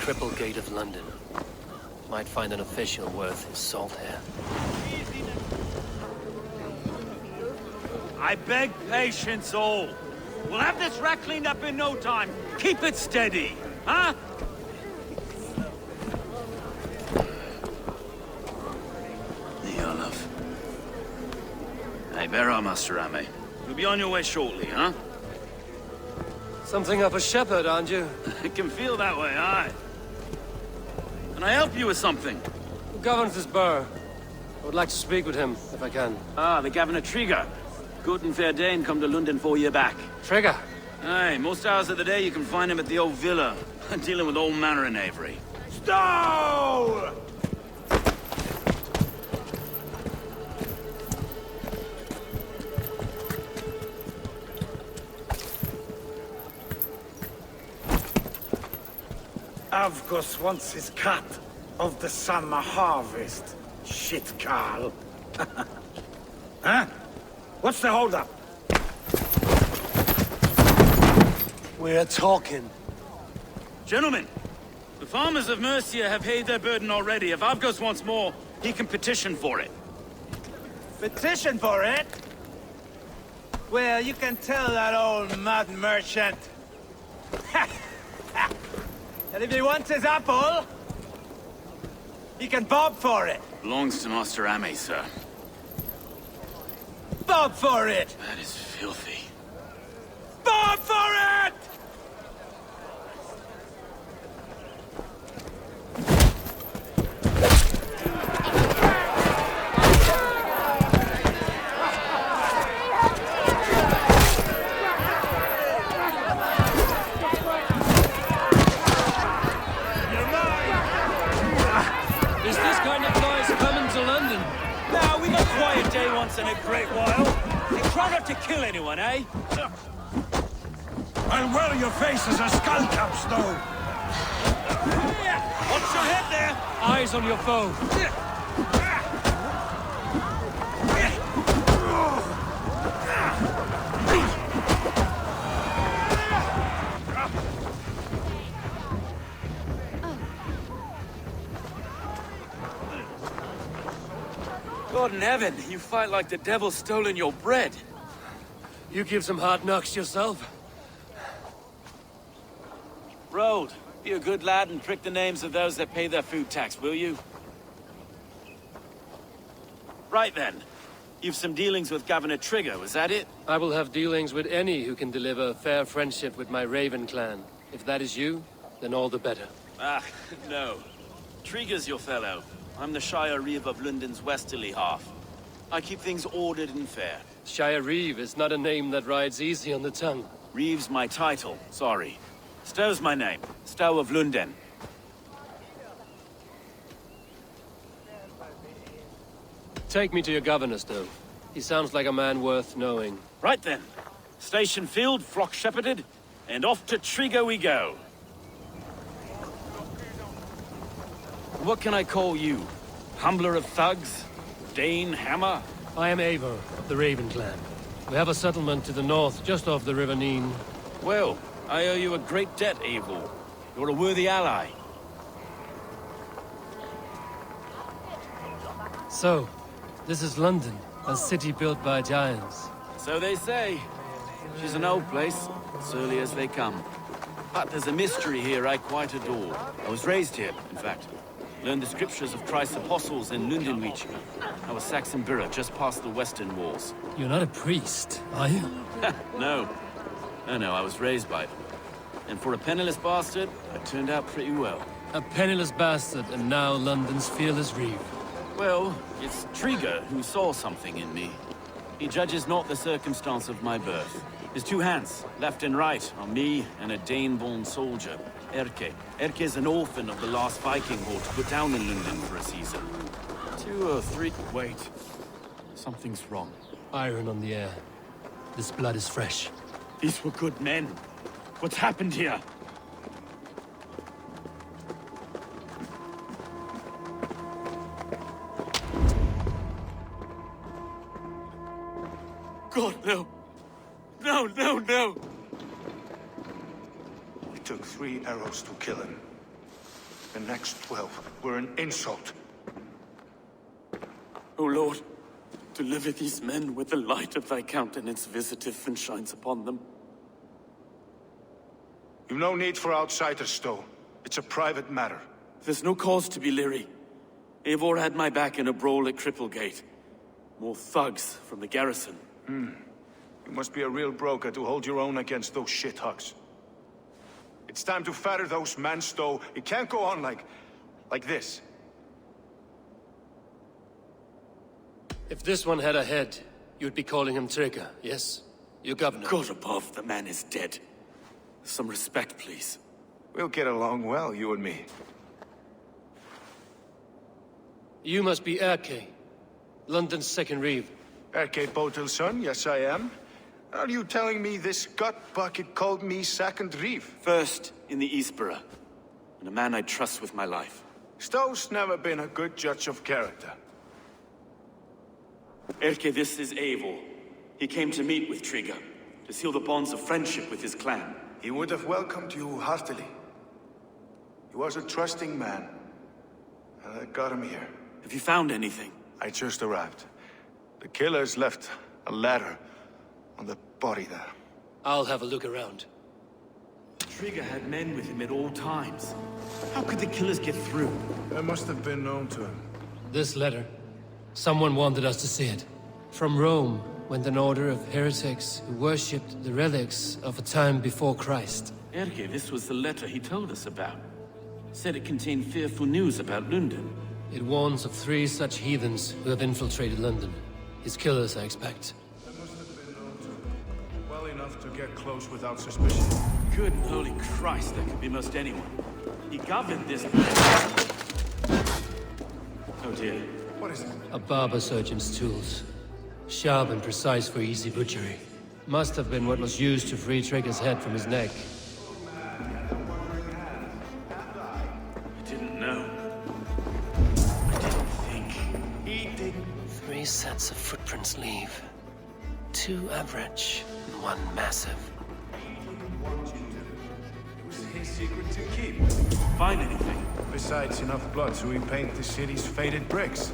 triple gate of London. Might find an official worth his salt here. I beg patience, all. We'll have this rat cleaned up in no time. Keep it steady, huh? Love. Hey, bear our Master Ame. You'll be on your way shortly, huh? Something of a shepherd, aren't you? It can feel that way, aye. Can I help you with something? Who governs this burr? I would like to speak with him, if I can. Ah, the Governor Trigger. Good and fair Dane come to London 4 year back. Trigger? Aye, most hours of the day you can find him at the old villa, dealing with all manner in Avery. Stow! Avgos wants his cut of the summer harvest. Shit, Carl. Huh? What's the holdup? We're talking. Gentlemen, the farmers of Mercia have paid their burden already. If Avgos wants more, he can petition for it. Petition for it? Well, you can tell that old mud merchant. And if he wants his apple, he can bob for it. Belongs to Master Ame, sir. Bob for it! That is filthy. Bob for it! In a great while. You try not to kill anyone, eh? I'll wear your face as a skull cap, Snow. Watch your head there! Eyes on your foe. God in heaven, you fight like the devil's stolen your bread. You give some hard knocks yourself. Road, be a good lad and prick the names of those that pay their food tax, will you? Right then. You've some dealings with Governor Trigger, was that it? I will have dealings with any who can deliver fair friendship with my Raven clan. If that is you, then all the better. Ah, no. Trigger's your fellow. I'm the Shire Reeve of London's westerly half. I keep things ordered and fair. Shire Reeve is not a name that rides easy on the tongue. Reeve's my title, sorry. Stow's my name. Stow of London. Take me to your governor, Stow. He sounds like a man worth knowing. Right then. Station filled, flock shepherded, and off to Trigger we go. What can I call you? Humbler of thugs? Dane Hammer? I am Eivor of the Raven clan. We have a settlement to the north, just off the River Neen. Well, I owe you a great debt, Eivor. You're a worthy ally. So, this is London, a city built by giants. So they say. She's an old place, as early as they come. But there's a mystery here I quite adore. I was raised here, in fact. Learned the scriptures of Christ's apostles in London Leech. I was Saxon borough just past the western walls. You're not a priest, are you? No. No, I was raised by them. And for a penniless bastard, I turned out pretty well. A penniless bastard, and now London's fearless Reeve. Well, it's Trigger who saw something in me. He judges not the circumstance of my birth. His two hands, left and right, are me and a Dane-born soldier, Erke. Erke's an orphan of the last Viking horde put down in London for a season. 2 or 3... Wait. Something's wrong. Iron on the air. This blood is fresh. These were good men. What's happened here? God, no. No. It took 3 arrows to kill him. The next 12 were an insult. O Lord, deliver these men with the light of thy countenance visiteth and shines upon them. You've no need for outsiders, Stowe. It's a private matter. There's no cause to be leery. Eivor had my back in a brawl at Cripplegate. More thugs from the garrison. You must be a real broker to hold your own against those shithugs. It's time to fetter those men, Stowe. It can't go on like this. If this one had a head, you'd be calling him Trigger, yes? Your governor. God above, the man is dead. Some respect, please. We'll get along well, you and me. You must be Erke, London's second reeve. Erke Botel's son, yes I am. Are you telling me this gut bucket called me second reeve? First in the Eastborough, and a man I trust with my life. Stowe's never been a good judge of character. Erke, this is Eivor. He came to meet with Trigger, to seal the bonds of friendship with his clan. He would have welcomed you heartily. He was a trusting man. And I got him here. Have you found anything? I just arrived. The killers left a ladder on the body there. I'll have a look around. Trigger had men with him at all times. How could the killers get through? That must have been known to him. This letter. Someone wanted us to see it. From Rome went an order of heretics who worshipped the relics of a time before Christ. Erke, this was the letter he told us about. Said it contained fearful news about London. It warns of 3 such heathens who have infiltrated London. His killers, I expect. That must have been known to him. Well enough to get close without suspicion. Good and holy Christ, that could be most anyone. He governed this... Oh dear. What is it? A barber surgeon's tools. Sharp and precise for easy butchery. Must have been what was used to free Trigger's head from his neck. I didn't know. I didn't think. He didn't. 3 sets of footprints leave. 2 average, and 1 massive. It was his secret to keep. Find anything? Besides enough blood to repaint the city's faded bricks.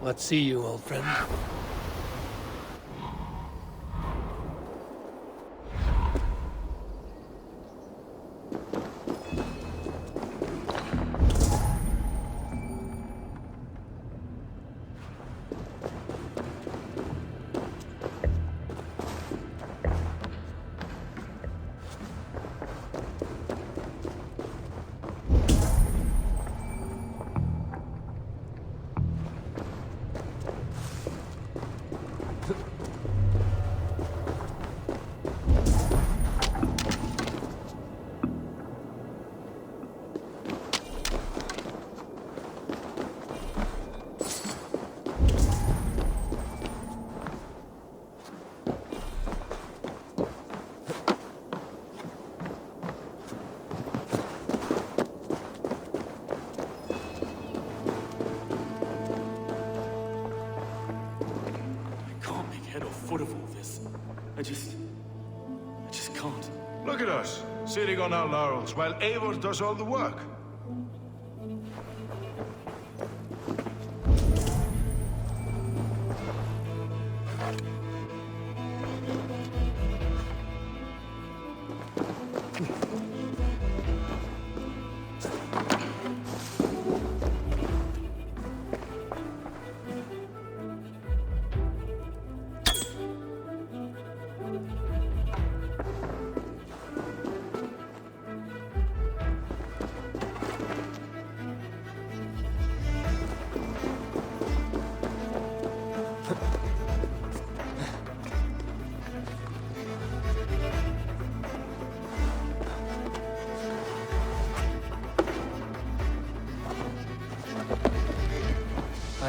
What see you, old friend? Foot of all this. I just can't. Look at us, sitting on our laurels while Eivor does all the work.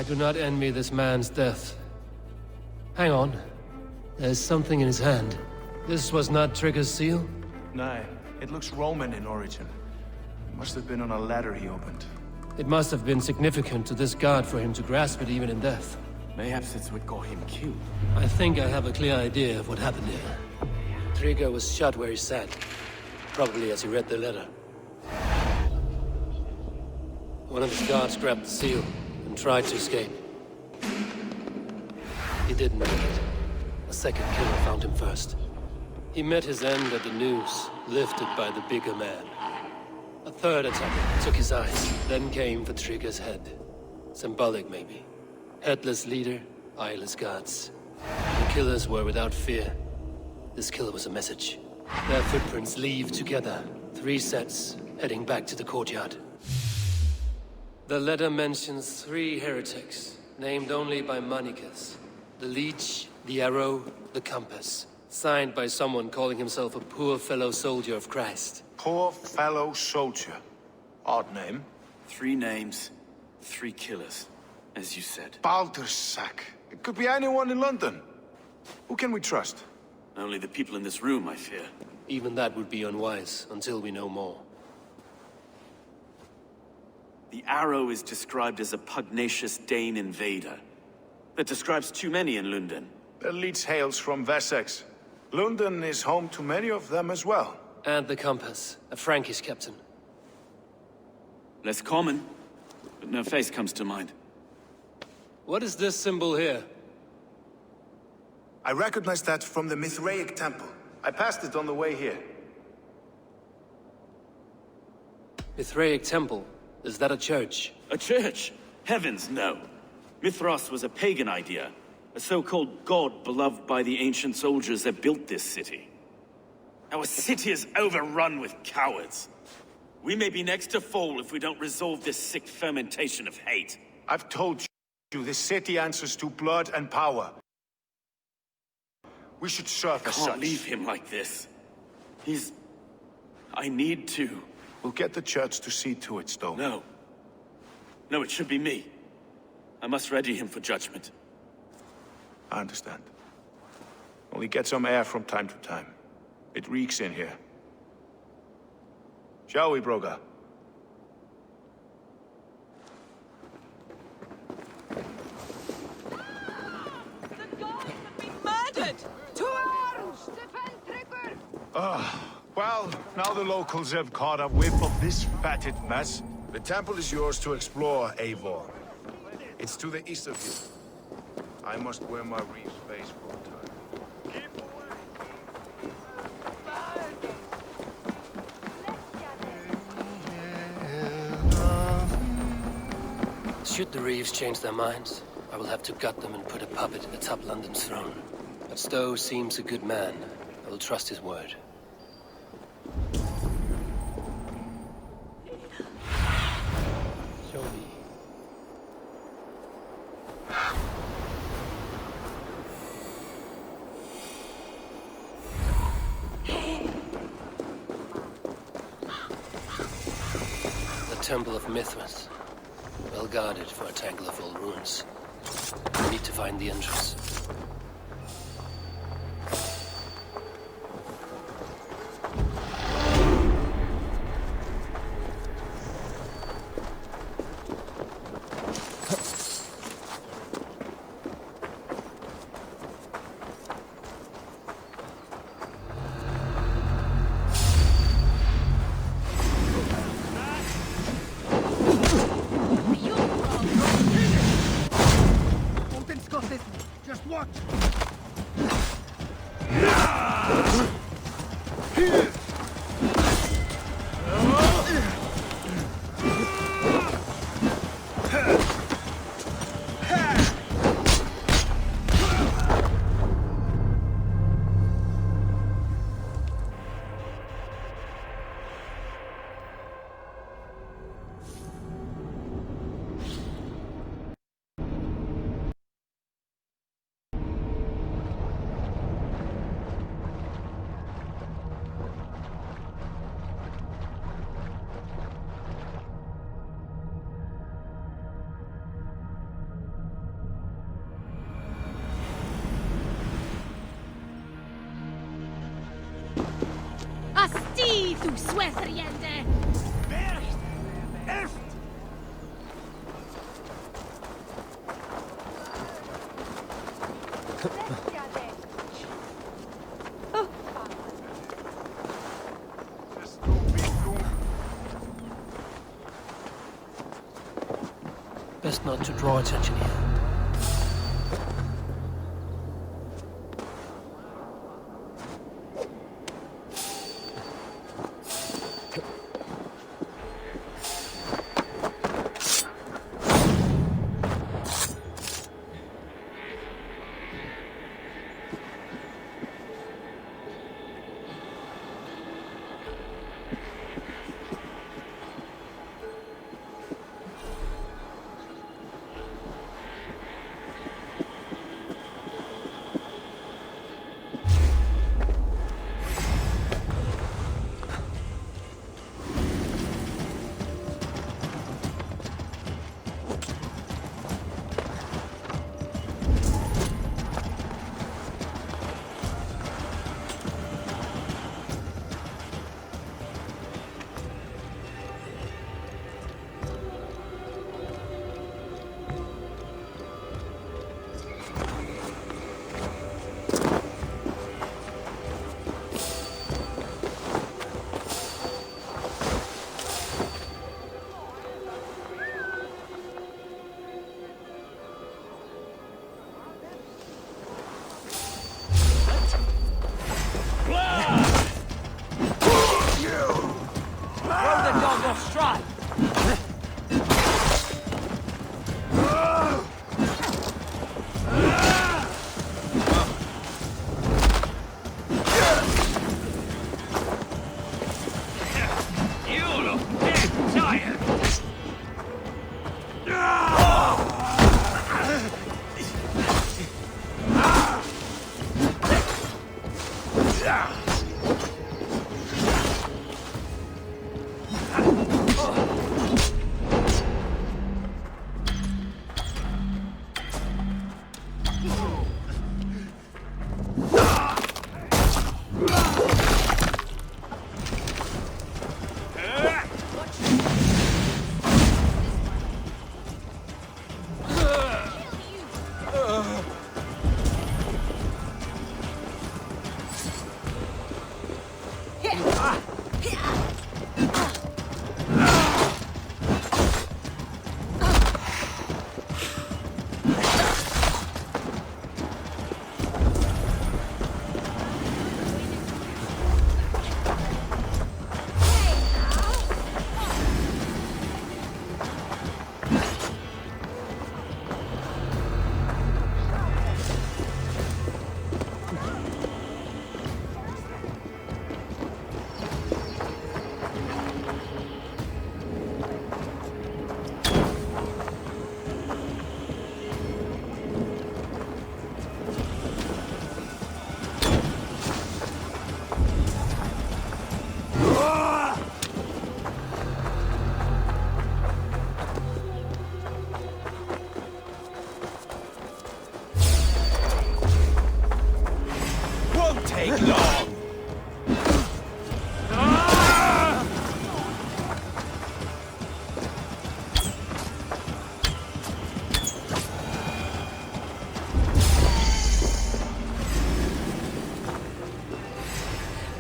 I do not envy this man's death. Hang on. There's something in his hand. This was not Trigger's seal? Nay, it looks Roman in origin. Must have been on a ladder he opened. It must have been significant to this god for him to grasp it even in death. Mayhaps it's what got him killed. I think I have a clear idea of what happened here. Trigger was shot where he sat. Probably as he read the letter. One of his guards grabbed the seal and tried to escape. He didn't make it. A second killer found him first. He met his end at the noose, lifted by the bigger man. A third attack took his eyes, then came for Trigger's head. Symbolic, maybe. Headless leader, eyeless guards. The killers were without fear. This killer was a message. Their footprints leave together. 3 sets, heading back to the courtyard. The letter mentions 3 heretics, named only by Manicus. The Leech, the Arrow, the Compass. Signed by someone calling himself a poor fellow soldier of Christ. Poor fellow soldier. Odd name. 3 names, 3 killers, as you said. Baldersack. It could be anyone in London. Who can we trust? Only the people in this room, I fear. Even that would be unwise, until we know more. The Arrow is described as a pugnacious Dane invader. That describes too many in London. The Leech hails from Wessex. London is home to many of them as well. And the Compass, a Frankish captain. Less common, but no face comes to mind. What is this symbol here? I recognize that from the Mithraic temple. I passed it on the way here. Mithraic temple? Is that a church? A church? Heavens, no. Mithras was a pagan idea. A so-called god beloved by the ancient soldiers that built this city. Our city is overrun with cowards. We may be next to fall if we don't resolve this sick fermentation of hate. I've told you, this city answers to blood and power. We should serve as such. Can't leave him like this. I need to. We'll get the church to see to it, Stone. No. No, it should be me. I must ready him for judgment. I understand. Only get some air from time to time. It reeks in here. Shall we, Broga? The gods have been murdered! To arms! Defend Trigger! Well, now the locals have caught a whiff of this fatted mess. The temple is yours to explore, Eivor. It's to the east of you. I must wear my reef's face for a time. Should the Reeves change their minds, I will have to gut them and put a puppet atop London's throne. But Stowe seems a good man. I will trust his word. Show me. The Temple of Mithras. Well guarded for a tangle of old ruins. We need to find the entrance. Just watch! Du Suezriente! Bercht! Helft! Best not to draw attention here.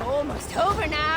Almost over now.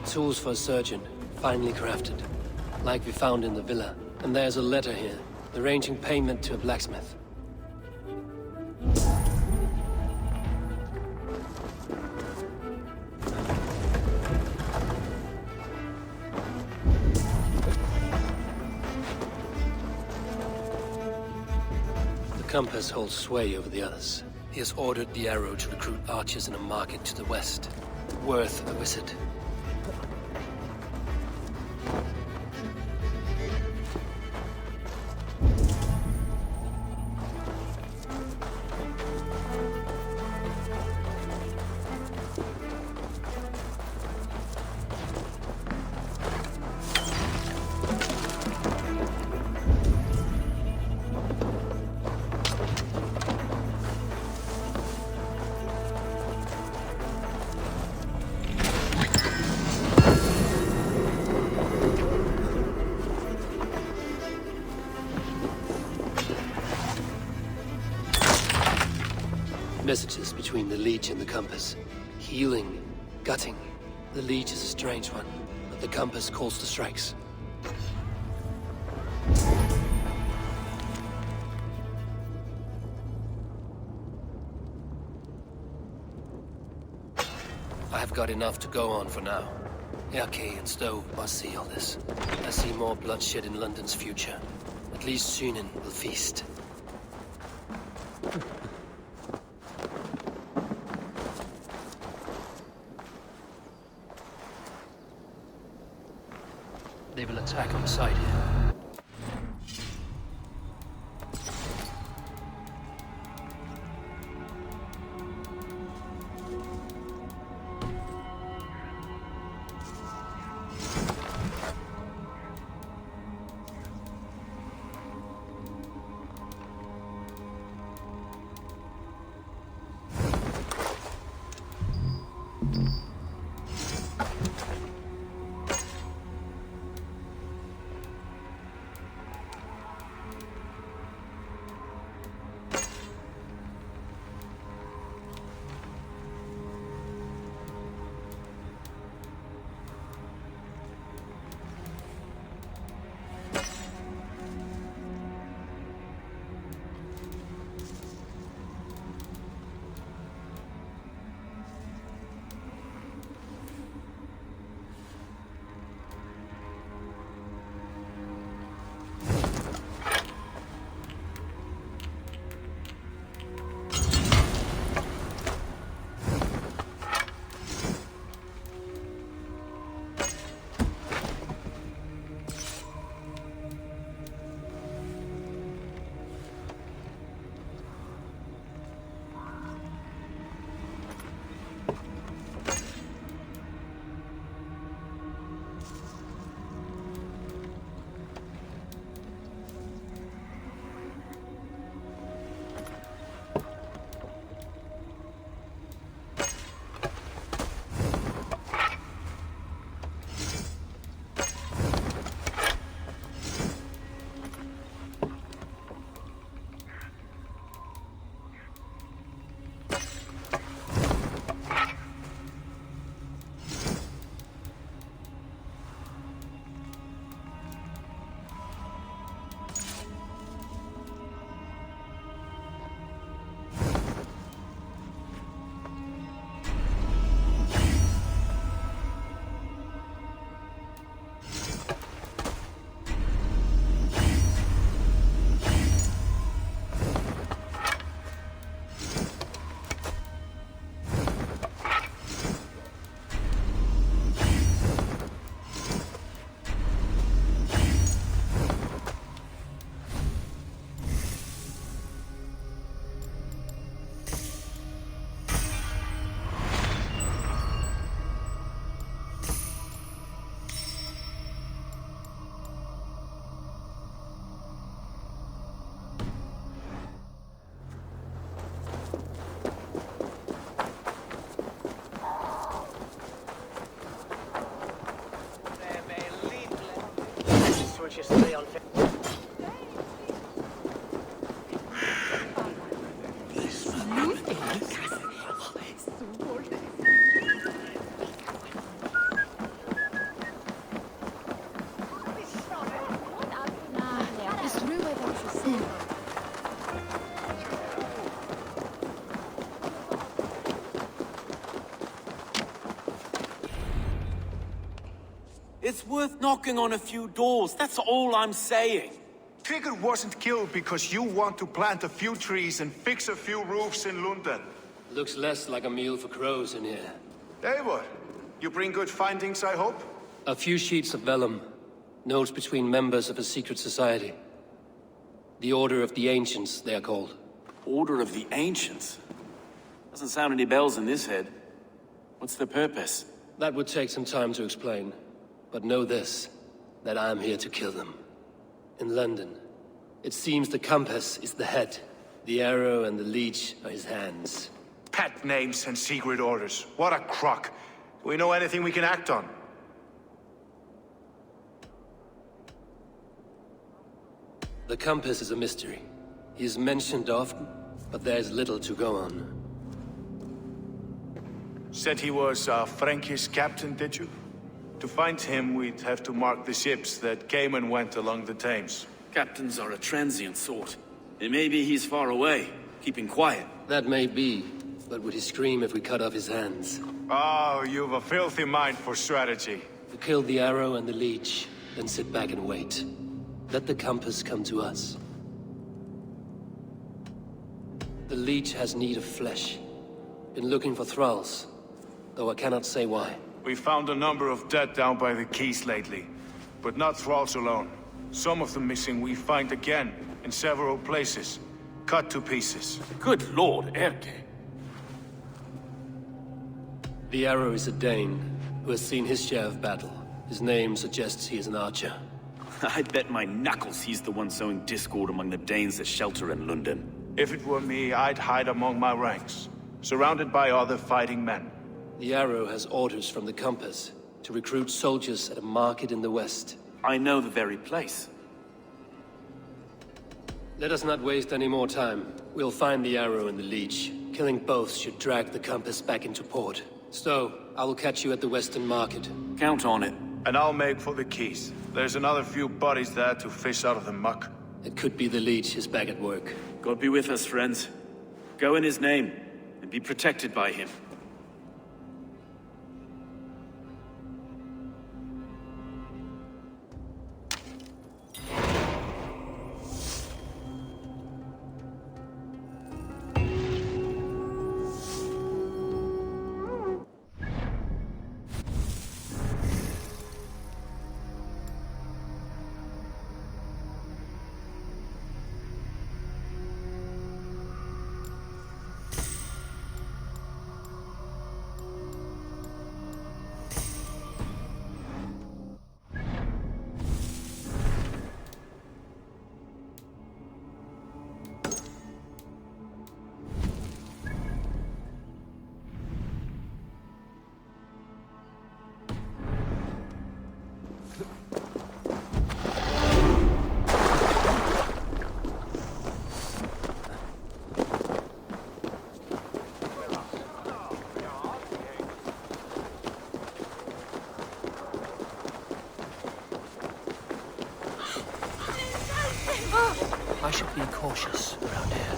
Tools for a surgeon, finely crafted. Like we found in the villa. And there's a letter here, arranging payment to a blacksmith. The compass holds sway over the others. He has ordered the arrow to recruit archers in a market to the west. Worth a visit. Messages between the Leech and the compass. Healing, gutting. The Leech is a strange one, but the compass calls to strikes. I have got enough to go on for now. Erke and Stowe must see all this. I see more bloodshed in London's future. At least Sunan will feast. They will attack on sight here. It's worth knocking on a few doors, that's all I'm saying. Trigger wasn't killed because you want to plant a few trees and fix a few roofs in London. Looks less like a meal for crows in here. Eivor, you bring good findings, I hope? A few sheets of vellum. Notes between members of a secret society. The Order of the Ancients, they are called. Order of the Ancients? Doesn't sound any bells in this head. What's the purpose? That would take some time to explain. But know this, that I am here to kill them. In London, it seems the compass is the head. The arrow and the leech are his hands. Pet names and secret orders. What a crock. Do we know anything we can act on? The compass is a mystery. He is mentioned often, but there's little to go on. Said he was a Frankish captain, did you? To find him, we'd have to mark the ships that came and went along the Thames. Captains are a transient sort. It may be he's far away, keeping quiet. That may be, but would he scream if we cut off his hands? Oh, you've a filthy mind for strategy. We kill the arrow and the leech, then sit back and wait. Let the compass come to us. The leech has need of flesh. Been looking for thralls, though I cannot say why. We found a number of dead down by the quays lately, but not thralls alone. Some of the missing we find again, in several places, cut to pieces. Good lord, Erke. The arrow is a Dane, who has seen his share of battle. His name suggests he is an archer. I bet my knuckles he's the one sowing discord among the Danes that shelter in London. If it were me, I'd hide among my ranks, surrounded by other fighting men. The arrow has orders from the compass to recruit soldiers at a market in the west. I know the very place. Let us not waste any more time. We'll find the arrow and the leech. Killing both should drag the compass back into port. Stowe, I will catch you at the western market. Count on it. And I'll make for the quays. There's another few bodies there to fish out of the muck. It could be the leech is back at work. God be with us, friends. Go in his name, and be protected by him. I should be cautious around here.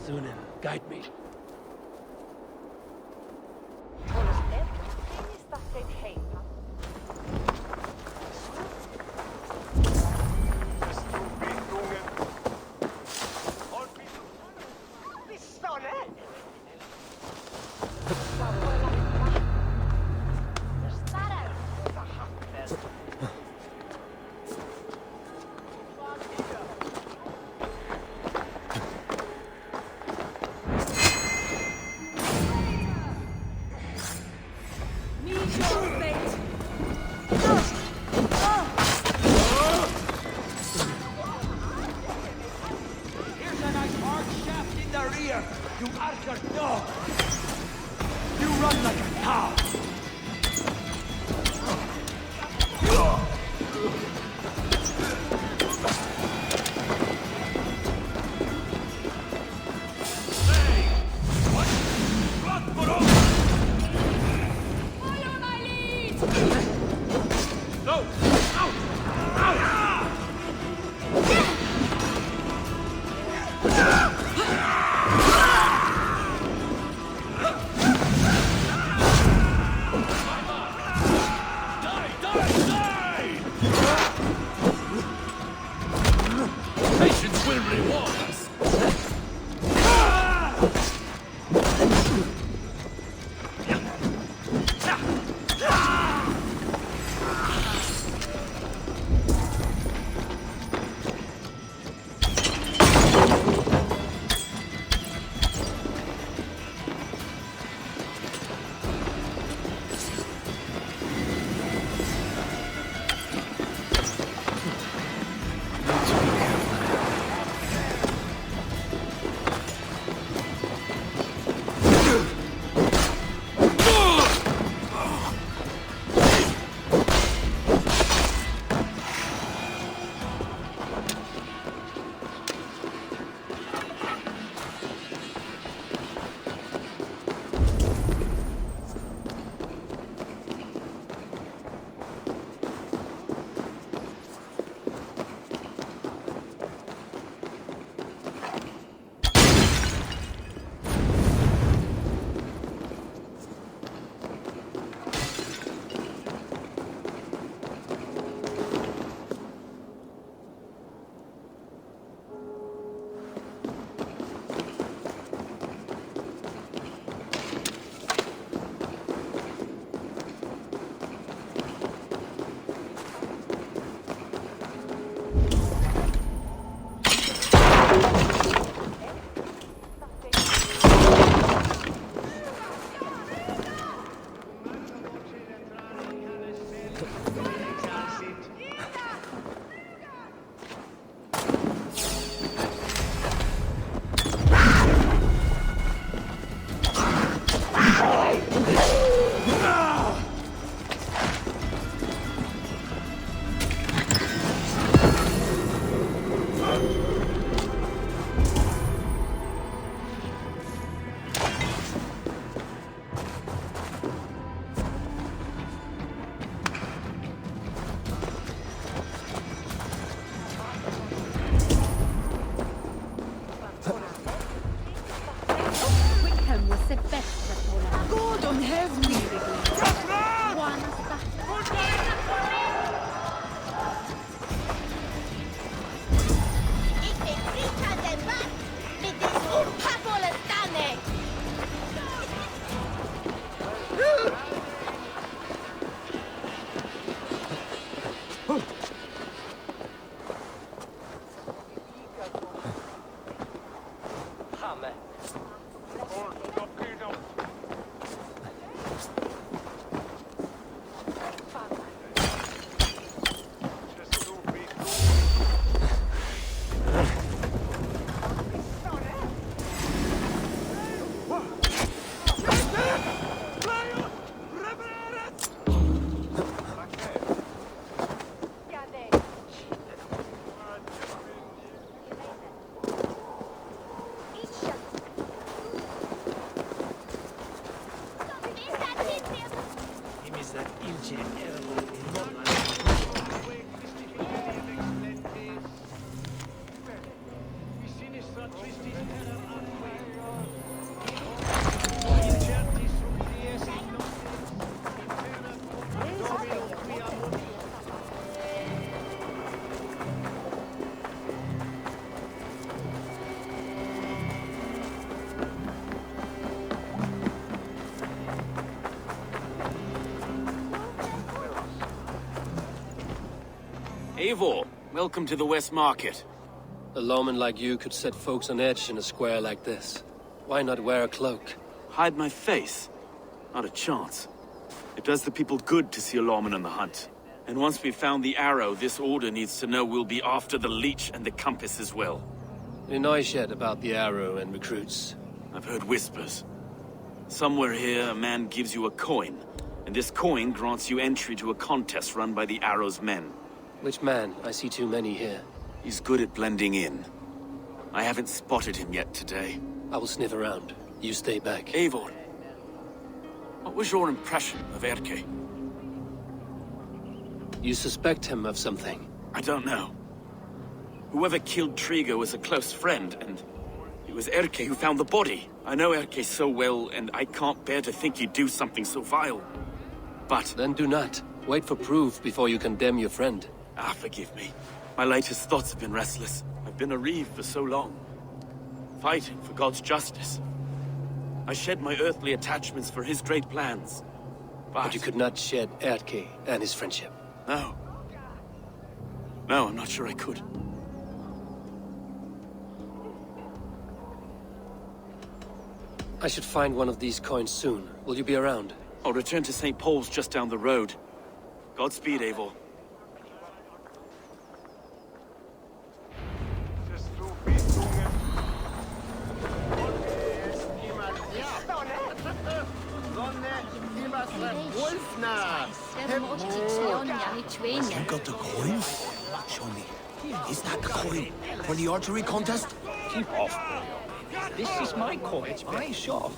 Zunin, guide me. patience will reward us. Eivor, welcome to the West Market. A lawman like you could set folks on edge in a square like this. Why not wear a cloak? Hide my face? Not a chance. It does the people good to see a lawman on the hunt. And once we've found the arrow, this order needs to know we'll be after the Leech and the compass as well. Any noise yet about the arrow and recruits? I've heard whispers. Somewhere here, a man gives you a coin, and this coin grants you entry to a contest run by the arrow's men. Which man? I see too many here. He's good at blending in. I haven't spotted him yet today. I will sniff around. You stay back. Eivor, what was your impression of Erke? You suspect him of something? I don't know. Whoever killed Triga was a close friend, and it was Erke who found the body. I know Erke so well, and I can't bear to think he'd do something so vile. But... Then do not. Wait for proof before you condemn your friend. Forgive me. My latest thoughts have been restless. I've I've been a reeve for so long, fighting for God's justice. I shed my earthly attachments for his great plans. But you could not shed Erke and his friendship. No. No, I'm not sure I could. I should find one of these coins soon. Will you be around? I'll return to St. Paul's just down the road. Godspeed, Eivor. You got the coin? Show me. Is that the coin for the archery contest? Keep off. This is my coin. I shot.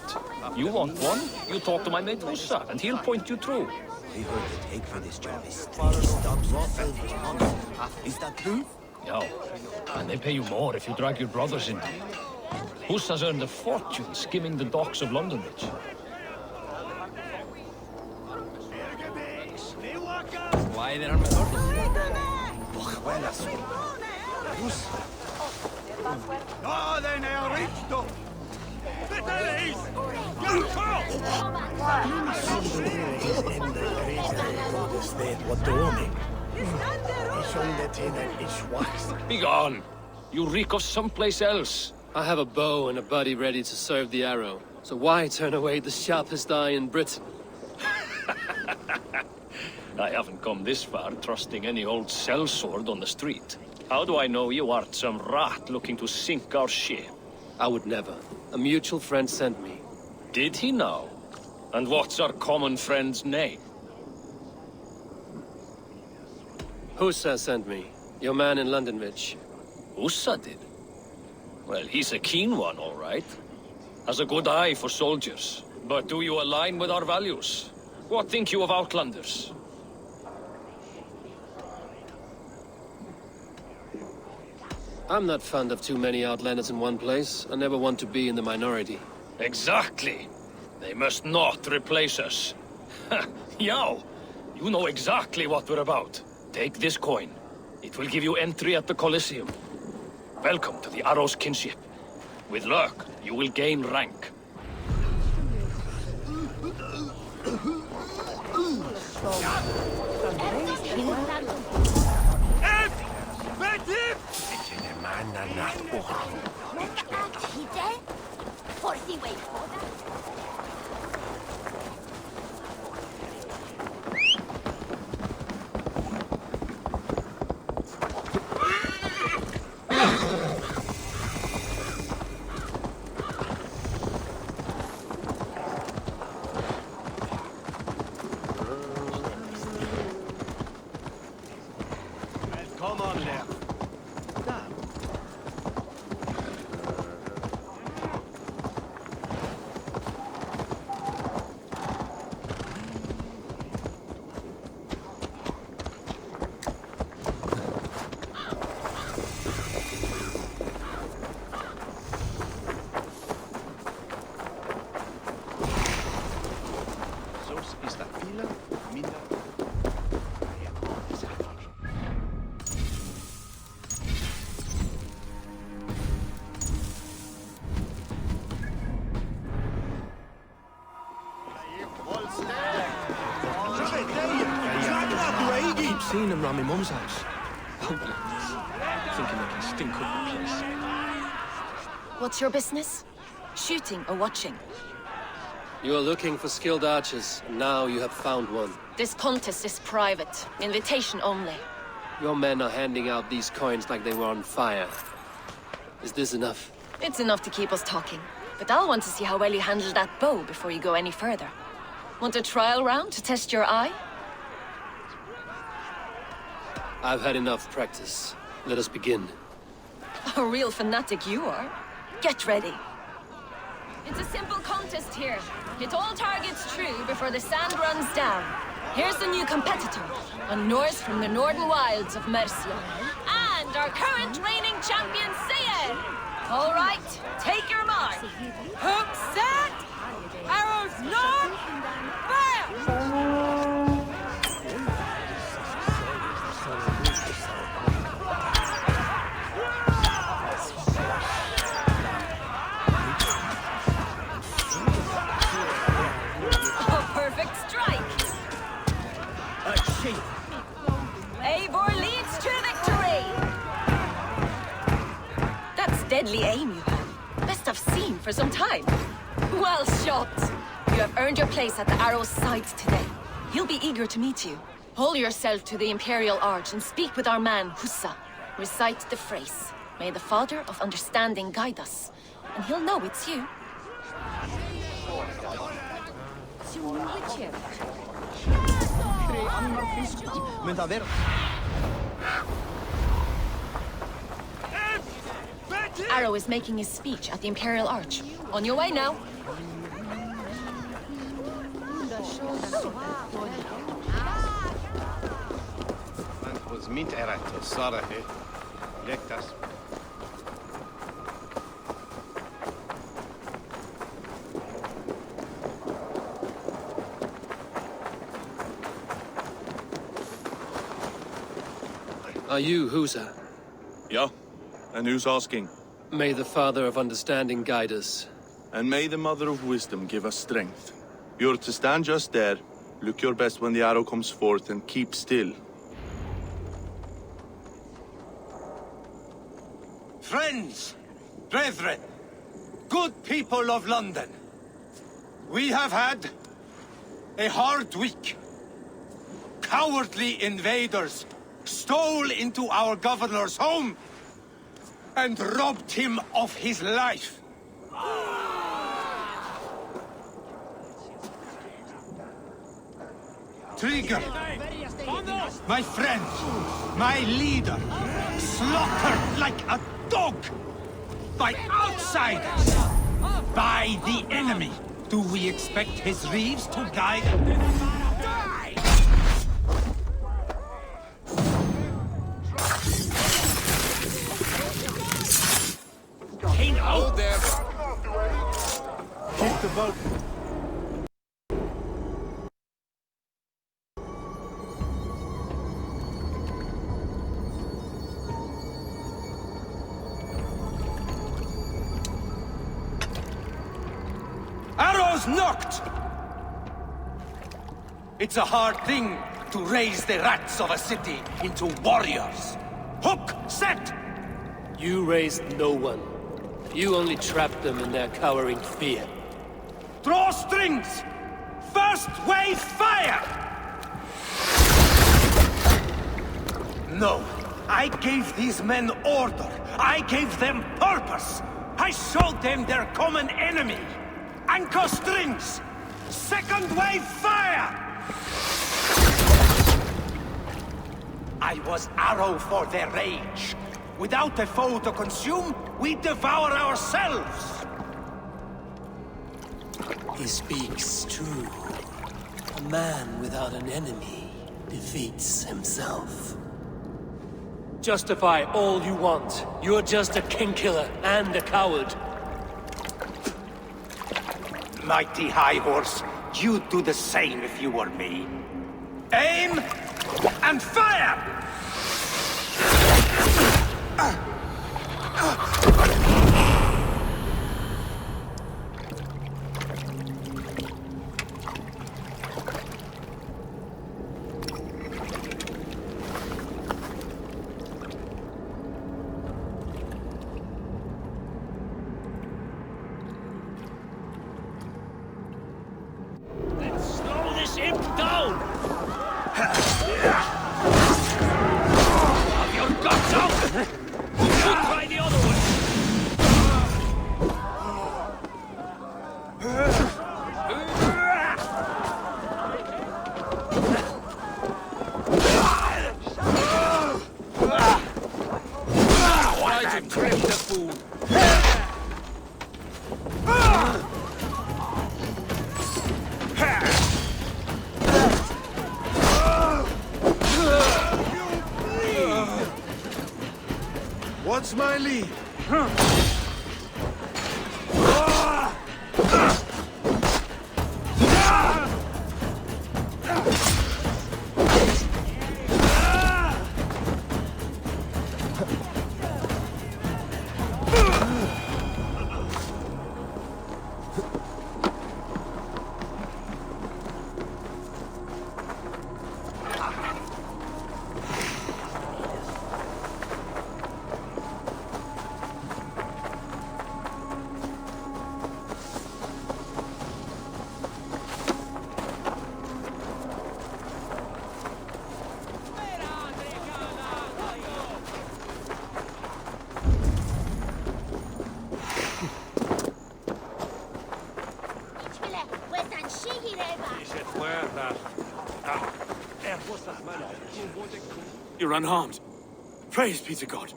You want one? You talk to my mate Ussa, and he'll point you through. I heard the take for this job is 3 stubs of silver a month. Is that true? Yeah, and they pay you more if you drag your brothers in. Ussa's earned a fortune skimming the docks of London Leech. Why there are Be gone! You reek of someplace else. I have a bow and a buddy ready to serve the arrow. So why turn away the sharpest eye in Britain? I haven't come this far trusting any old sellsword on the street. How do I know you aren't some rat looking to sink our ship? I would never. A mutual friend sent me. Did he now? And what's our common friend's name? Hussa sent me. Your man in London Ridge. Ussa did? Well, he's a keen one, all right. Has a good eye for soldiers. But do you align with our values? What think you of Outlanders? I'm not fond of too many outlanders in one place. I never want to be in the minority. Exactly. They must not replace us. Yow, you know exactly what we're about. Take this coin. It will give you entry at the Colosseum. Welcome to the Arrow's kinship. With luck, you will gain rank. Come on there. Seen him round my mum's house. Thinking they can stink up the place. What's your business? Shooting or watching? You are looking for skilled archers, and now you have found one. This contest is private. Invitation only. Your men are handing out these coins like they were on fire. Is this enough? It's enough to keep us talking. But I'll want to see how well you handle that bow before you go any further. Want a trial round to test your eye? I've had enough practice. Let us begin. A real fanatic you are. Get ready. It's a simple contest here. Hit all targets true before the sand runs down. Here's the new competitor, a Norse from the northern wilds of Mercia. And our current reigning champion, Sayer. All right, take your mark. Hook set! Arrows north! Fire! deadly aim you have. Best I've seen for some time. Well shot! You have earned your place at the Arrow's side today. He'll be eager to meet you. Hold yourself to the Imperial Arch and speak with our man, Hussa. Recite the phrase. May the Father of Understanding guide us. And he'll know it's you. Arrow is making his speech at the Imperial Arch. On your way now. Are you Husa? Yeah, and who's asking? May the Father of Understanding guide us. And may the Mother of Wisdom give us strength. You're to stand just there, look your best when the arrow comes forth, and keep still. Friends, brethren, good people of London, we have had a hard week. Cowardly invaders stole into our governor's home and robbed him of his life. Trigger, my friend, my leader, slaughtered like a dog by outsiders, by the enemy. Do we expect his reeves to guide? Hey, now! There. Keep the boat. Arrows knocked! It's a hard thing to raise the rats of a city into warriors. Hook, set! You raised no one. You only trapped them in their cowering fear. Draw strings! First wave fire! No, I gave these men order. I gave them purpose. I showed them their common enemy. Anchor strings! Second wave fire! I was arrow for their rage. Without a foe to consume, we devour ourselves! He speaks true. A man without an enemy defeats himself. Justify all you want. You're just a king-killer and a coward. Mighty High Horse, you'd do the same if you were me. Aim and fire! Slow this imp down! Have your guts out! You try the other one! Try to trip the fool! What's my lead? You're unharmed. Praise be to God.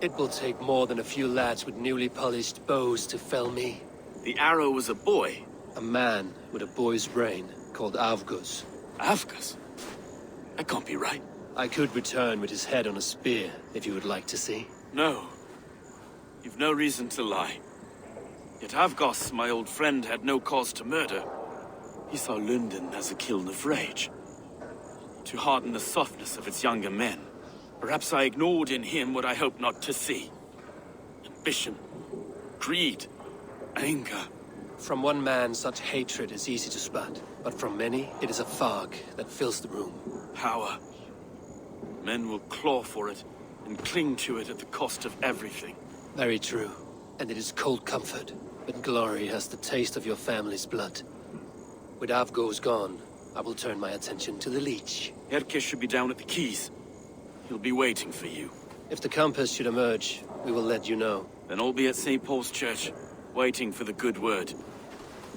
It will take more than a few lads with newly polished bows to fell me. The arrow was a boy. A man with a boy's brain, called Avgus. Avgus? That can't be right. I could return with his head on a spear, if you would like to see. No. You've no reason to lie. Yet Avgos, my old friend, had no cause to murder. He saw London as a kiln of rage. To harden the softness of its younger men. Perhaps I ignored in him what I hoped not to see. Ambition, greed, anger. From one man, such hatred is easy to spot, but from many, it is a fog that fills the room. Power. Men will claw for it and cling to it at the cost of everything. Very true. And it is cold comfort, but glory has the taste of your family's blood. With Avgos gone, I will turn my attention to the Leech. Erke should be down at the quays. He'll be waiting for you. If the compass should emerge, we will let you know. Then I'll be at St. Paul's Church, waiting for the good word.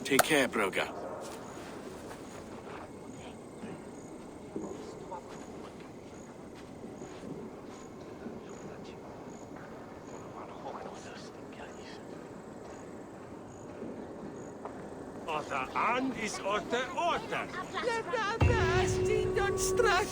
Take care, Broga. Orta and is orta orta. Let the best in don't strike.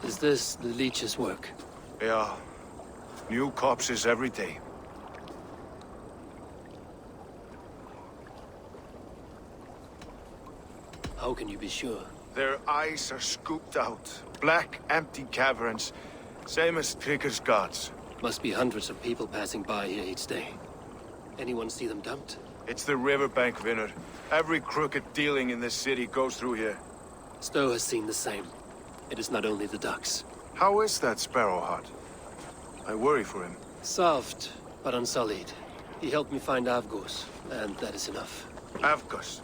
Is this the Leech's work? Yeah. New corpses every day. How can you be sure? Their eyes are scooped out. Black, empty caverns. Same as Trigger's gods. Must be hundreds of people passing by here each day. Anyone see them dumped? It's the riverbank, Vinner. Every crooked dealing in this city goes through here. Stowe has seen the same. It is not only the ducks. How is that Sparrow Hut? I worry for him. Soft, but unsullied. He helped me find Avgos, and that is enough. Avgos.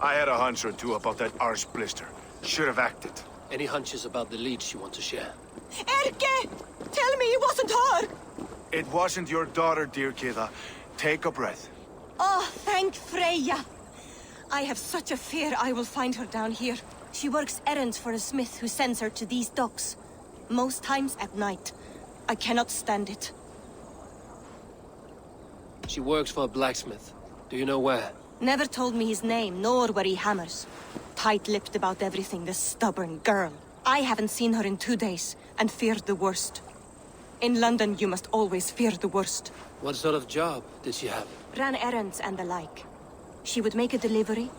I had a hunch or two about that arse blister. Should have acted. Any hunches about the Leech you want to share? Erke! Tell me it wasn't her! It wasn't your daughter, dear Kida. Take a breath. Oh, thank Freya! I have such a fear I will find her down here. She works errands for a smith who sends her to these docks. Most times at night. I cannot stand it. She works for a blacksmith. Do you know where? Never told me his name, nor where he hammers. Tight-lipped about everything, the stubborn girl. I haven't seen her in 2 days, and feared the worst. In London, you must always fear the worst. What sort of job did she have? Ran errands and the like. She would make a delivery,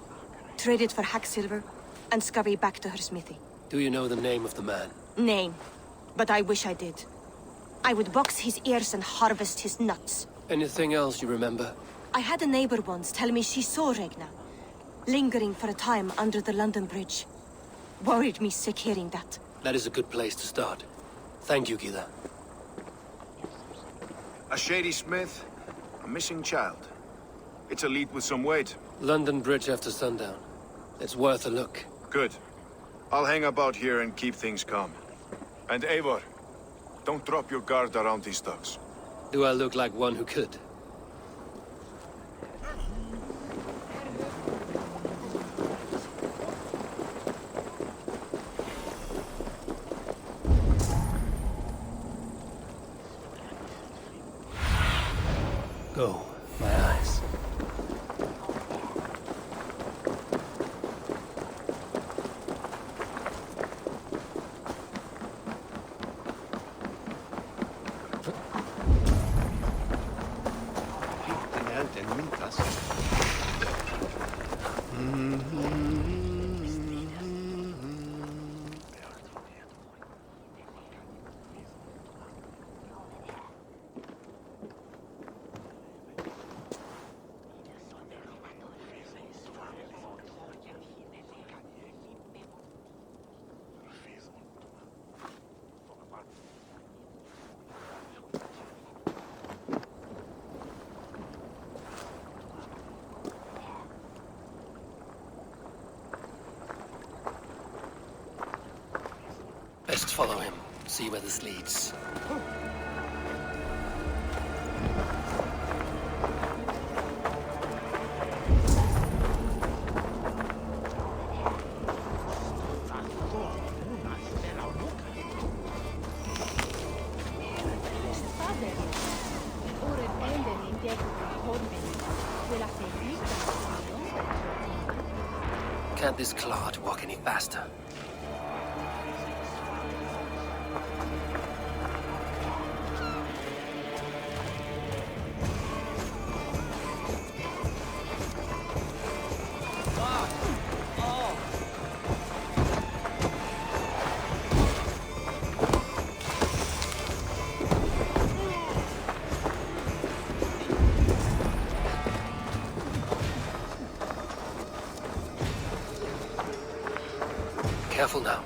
trade it for hack silver, and scurry back to her smithy. Do you know the name of the man? Name. But I wish I did. I would box his ears and harvest his nuts. Anything else you remember? I had a neighbor once tell me she saw Regna, lingering for a time under the London Bridge. Worried me sick hearing that. That is a good place to start. Thank you, Gila. A shady smith, a missing child. It's a lead with some weight. London Bridge after sundown. It's worth a look. Good. I'll hang about here and keep things calm. And Eivor, don't drop your guard around these thugs. Do I look like one who could? Go, my eyes. follow him, see where this leads. Can't this clod walk any faster? Careful now.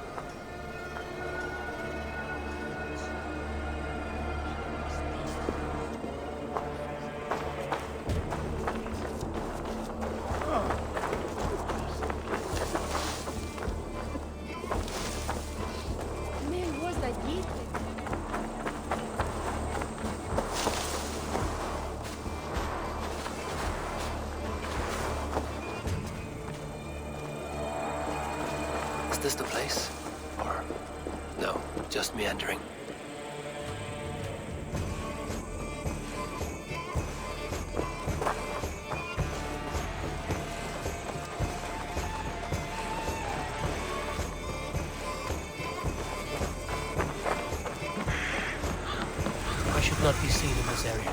Is this the place? Or no, just meandering? I should not be seen in this area.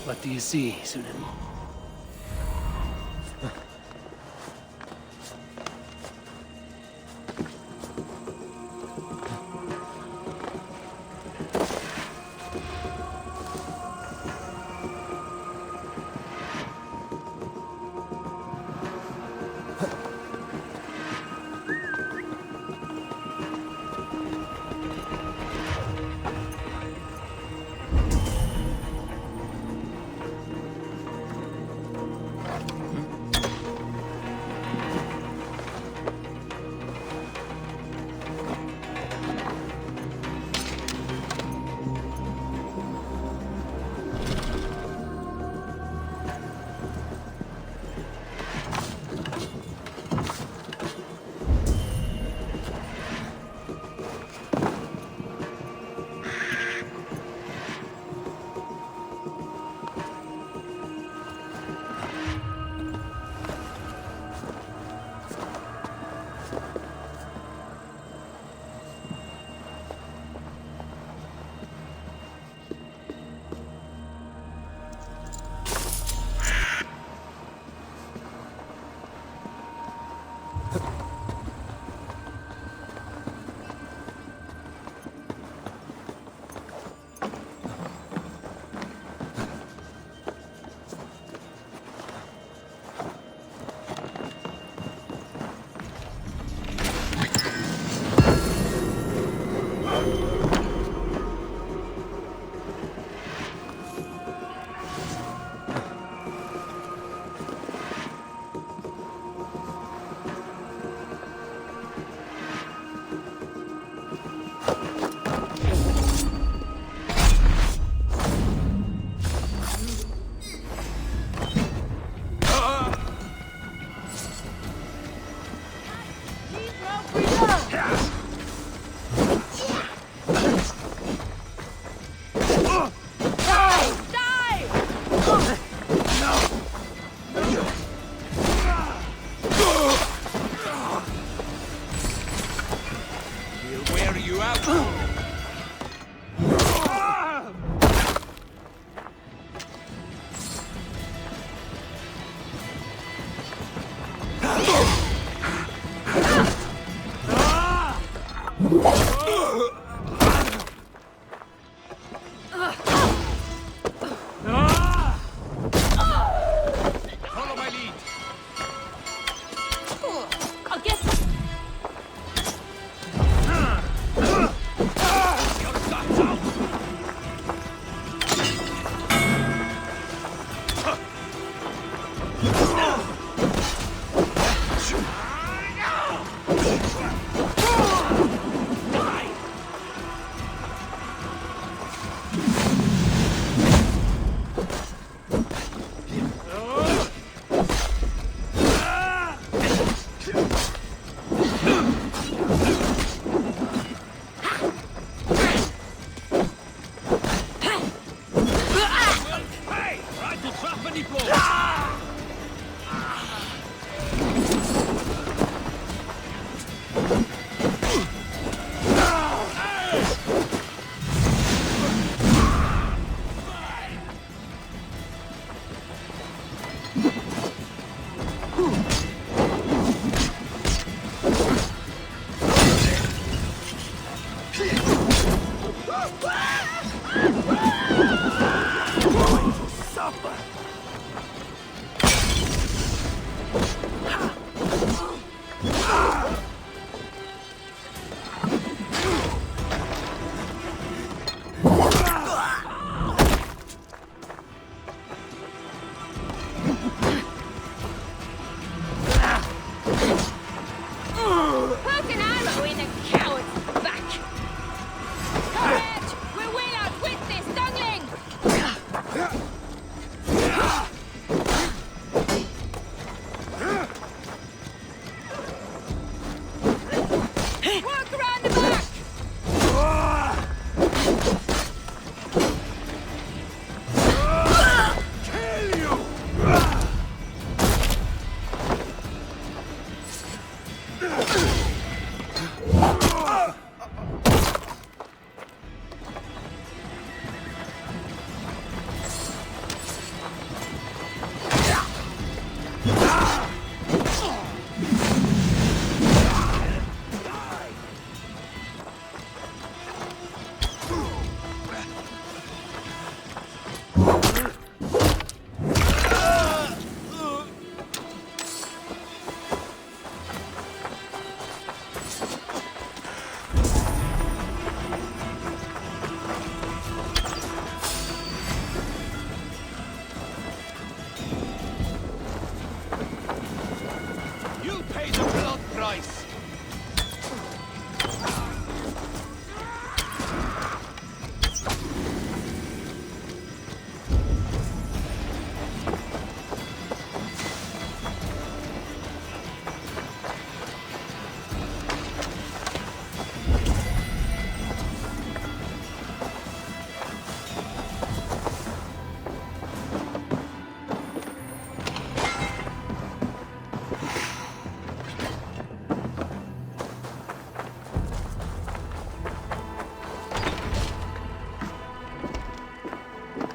What do you see, Sunan?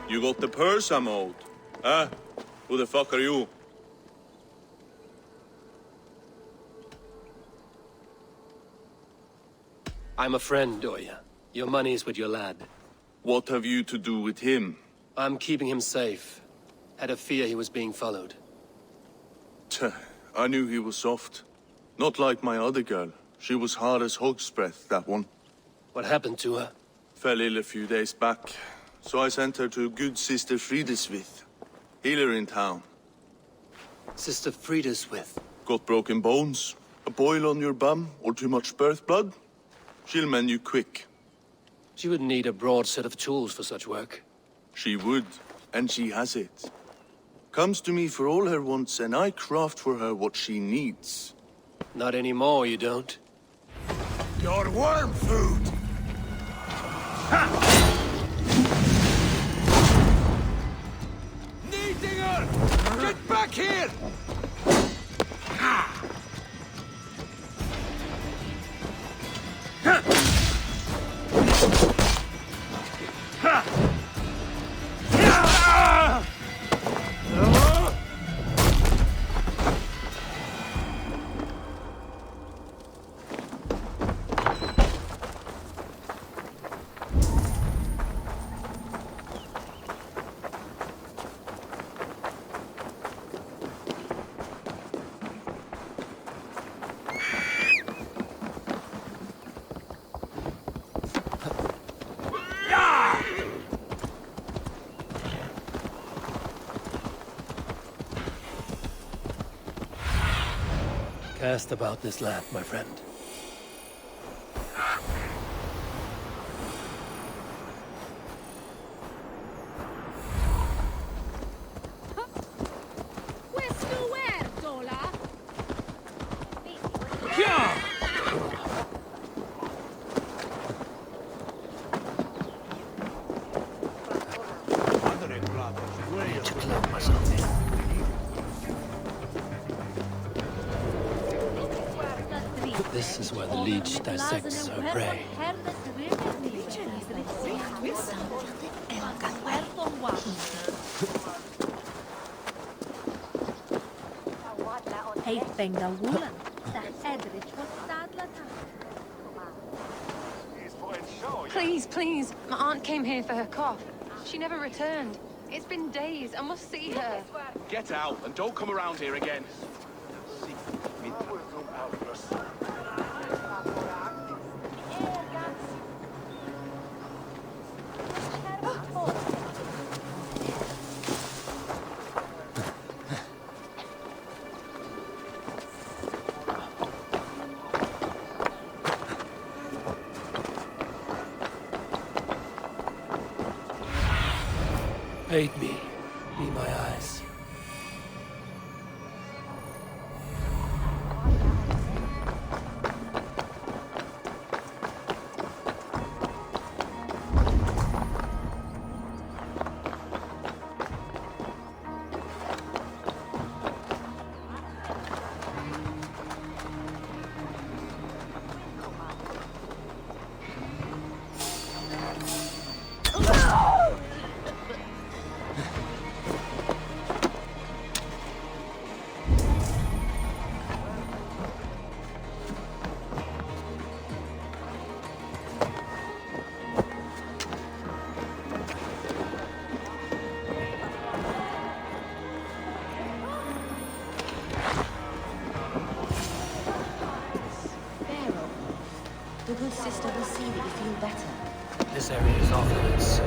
You got the purse I'm owed? Huh? Who the fuck are you? I'm a friend, Oya. Your money's with your lad. What have you to do with him? I'm keeping him safe. Had a fear he was being followed. Tch, I knew he was soft. Not like my other girl. She was hard as hog's breath, that one. What happened to her? Fell ill a few days back. So I sent her to good Sister Frideswith. Healer in town. Sister Frideswith? Got broken bones, a boil on your bum, or too much birth blood? She'll mend you quick. She would need a broad set of tools for such work. She would, and she has it. Comes to me for all her wants, and I craft for her what she needs. Not anymore, you don't. Your worm food! Needinger! Get back here! Cast about this land, my friend. This This is where the Leech dissects her prey. Please, please. My aunt came here for her cough. She never returned. It's been days. I must see her. Get out and don't come around here again. Aid me. Be my eyes. The good sister will see that you feel better. This area is off limits.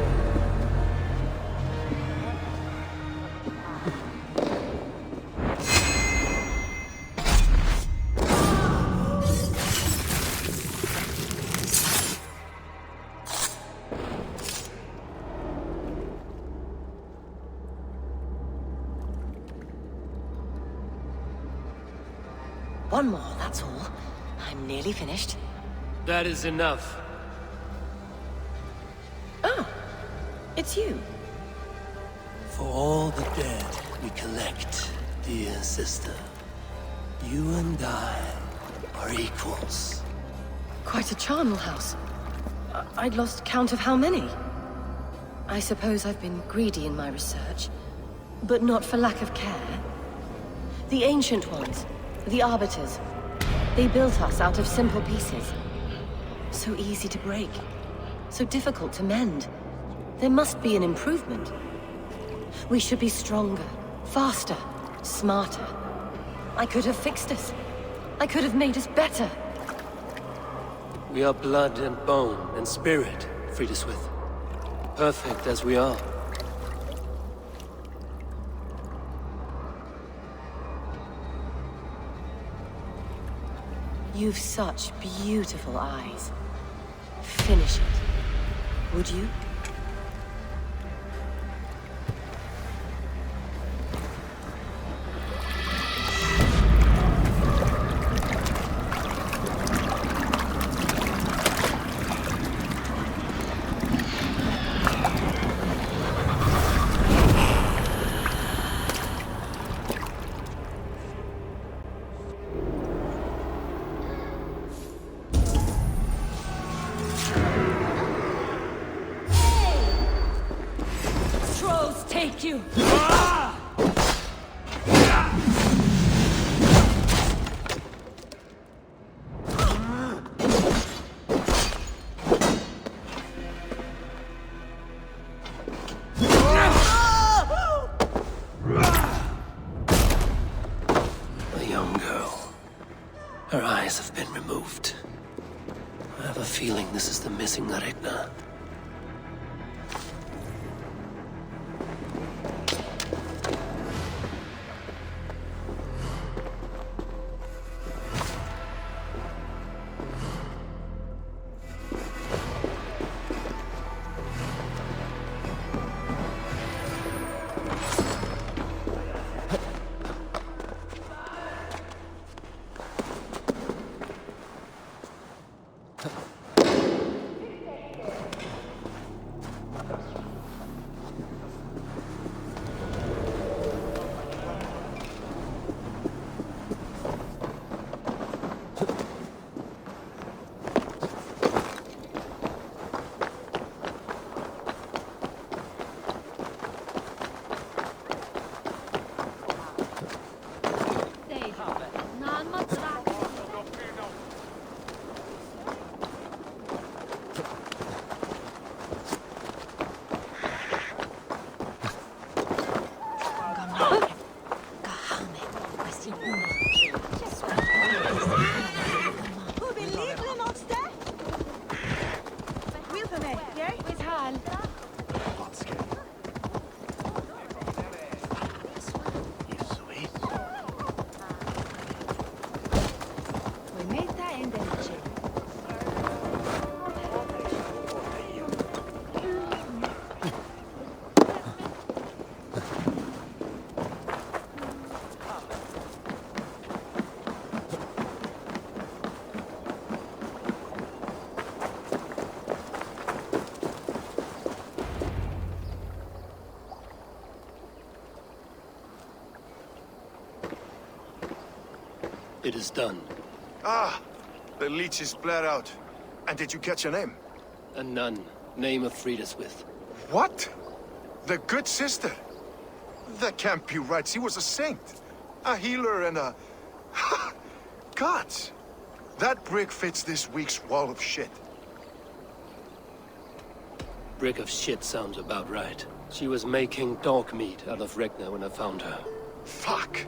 One more, that's all. I'm nearly finished. That is enough. Oh, it's you. For all the dead we collect, dear sister, you and I are equals. Quite a charnel house. I'd lost count of how many. I suppose I've been greedy in my research, but not for lack of care. The Ancient Ones, the Arbiters, they built us out of simple pieces. So easy to break, so difficult to mend. There must be an improvement. We should be stronger, faster, smarter. I could have fixed us. I could have made us better. We are blood and bone and spirit, Friediswith. Perfect as we are. You've such beautiful eyes. Finish it, would you? Take you! A young girl. Her eyes have been removed. I have a feeling this is the missing Regna. It is done. Ah, the Leech is bled out. And did you catch her name? A nun, name of Frideswith. What? The good sister? That can't be right. She was a saint. A healer and a... Gods! That brick fits this week's wall of shit. Brick of shit sounds about right. She was making dog meat out of Regna when I found her. Fuck!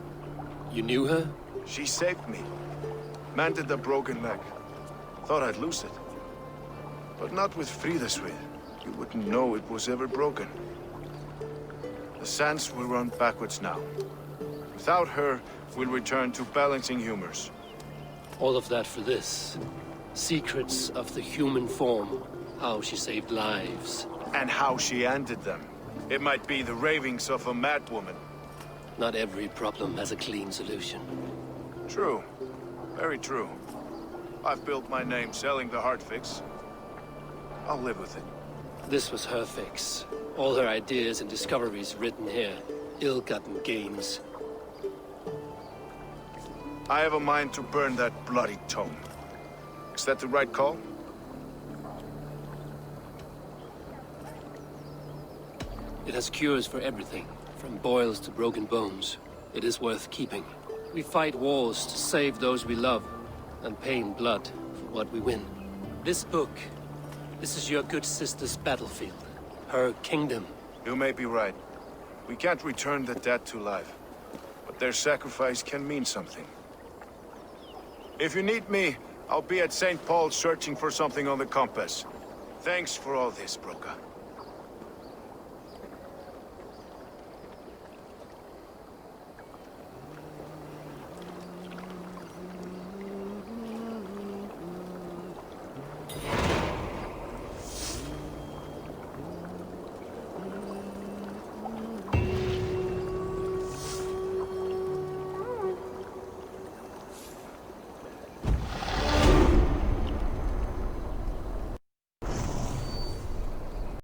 You knew her? She saved me. Mended the broken leg. Thought I'd lose it. But not with Frideswith. You wouldn't know it was ever broken. The sands will run backwards now. Without her, we'll return to balancing humors. All of that for this. Secrets of the human form. How she saved lives. And how she ended them. It might be the ravings of a madwoman. Not every problem has a clean solution. True. Very true. I've built my name selling the heart fix. I'll live with it. This was her fix. All her ideas and discoveries written here. Ill-gotten gains. I have a mind to burn that bloody tome. Is that the right call? It has cures for everything, from boils to broken bones. It is worth keeping. We fight wars to save those we love, and pay in blood for what we win. This book, this is your good sister's battlefield. Her kingdom. You may be right. We can't return the dead to life. But their sacrifice can mean something. If you need me, I'll be at St. Paul's searching for something on the compass. Thanks for all this, Broca.